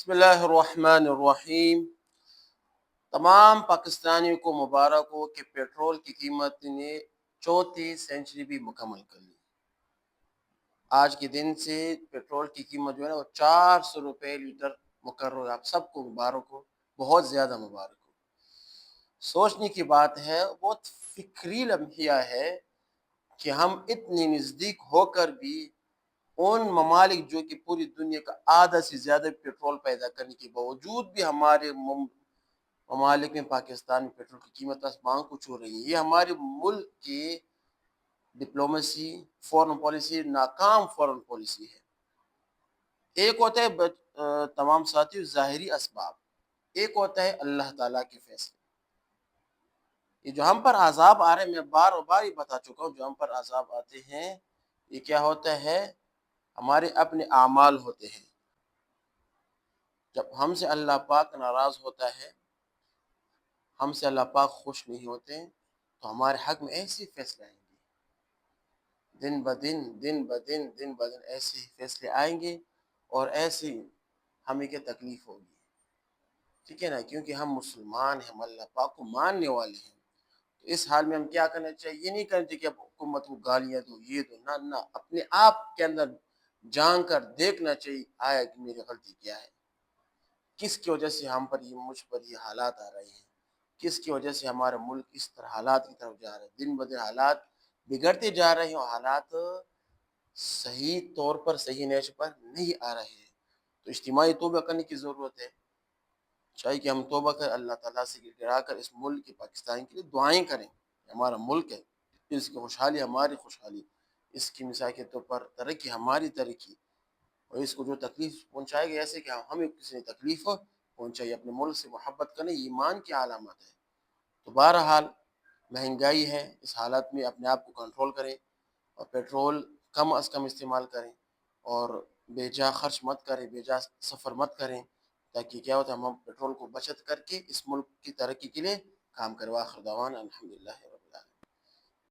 بسم اللہ الرحمن الرحیم۔ تمام پاکستانیوں کو مبارک ہو کہ پیٹرول کی قیمت نے چوتھی سینچری بھی مکمل کر لی۔ آج کے دن سے پیٹرول کی قیمت جو ہے نا وہ 400 روپے لیٹر مقرر ہے۔ آپ سب کو مبارک ہو، بہت زیادہ مبارک ہو۔ سوچنے کی بات ہے، بہت فکری لمحہ ہے کہ ہم اتنے نزدیک ہو کر بھی ان ممالک جو کہ پوری دنیا کا آدھا سے زیادہ پیٹرول پیدا کرنے کے باوجود بھی ہمارے ممالک میں پاکستان میں پیٹرول کی قیمت آسمان کو چھو رہی ہے۔ یہ ہمارے ملک کی ڈپلومیسی، فورن پالیسی، ناکام فورن پالیسی ہے۔ ایک ہوتا ہے تمام ساتھی ظاہری اسباب، ایک ہوتا ہے اللہ تعالیٰ کے فیصلے۔ یہ جو ہم پر عذاب آ رہے ہیں، میں بار بار یہ بتا چکا ہوں، جو ہم پر عذاب آتے ہیں یہ کیا ہوتا ہے؟ ہمارے اپنے اعمال ہوتے ہیں۔ جب ہم سے اللہ پاک ناراض ہوتا ہے، ہم سے اللہ پاک خوش نہیں ہوتے، تو ہمارے حق میں ایسے فیصلے آئیں گے، دن بدن ایسے فیصلے آئیں گے، اور ایسے ہمیں کیا تکلیف ہوگی، ٹھیک ہے نا؟ کیونکہ ہم مسلمان ہیں، ہم اللہ پاک کو ماننے والے ہیں۔ تو اس حال میں ہم کیا کرنا چاہیے؟ یہ نہیں کرنا چاہیے کہ اب حکومت کو گالیاں دو، یہ دو، نہ اپنے آپ کے اندر جان کر دیکھنا چاہیے، آیا کہ میری غلطی کیا ہے، کس کی وجہ سے مجھ پر یہ حالات آ رہے ہیں، کس کی وجہ سے ہمارا ملک اس طرح حالات کی طرف جا رہا ہے۔ دن بدن حالات بگڑتے جا رہے ہیں، اور حالات صحیح طور پر، صحیح نیچ پر نہیں آ رہے ہیں۔ تو اجتماعی توبہ کرنے کی ضرورت ہے۔ چاہیے کہ ہم توبہ کر اللہ تعالیٰ سے گڑا کر اس ملک کے، پاکستان کے لیے دعائیں کریں۔ ہمارا ملک ہے، اس کی خوشحالی ہماری خوشحالی، اس کی مثال کے طور پر ترقی ہماری ترقی، اور اس کو جو تکلیف پہنچائے گا، ایسے کہ ہمیں کسی نے تکلیف پہنچائی، اپنے ملک سے محبت کرنے، ایمان کی علامت ہے۔ تو بہرحال مہنگائی ہے، اس حالت میں اپنے آپ کو کنٹرول کریں، اور پیٹرول کم از کم استعمال کریں، اور بے جا خرچ مت کریں، بے جا سفر مت کریں، تاکہ کیا ہوتا ہے ہم پیٹرول کو بچت کر کے اس ملک کی ترقی کے لیے کام کریں۔ وآخر دعوانا الحمدللہ۔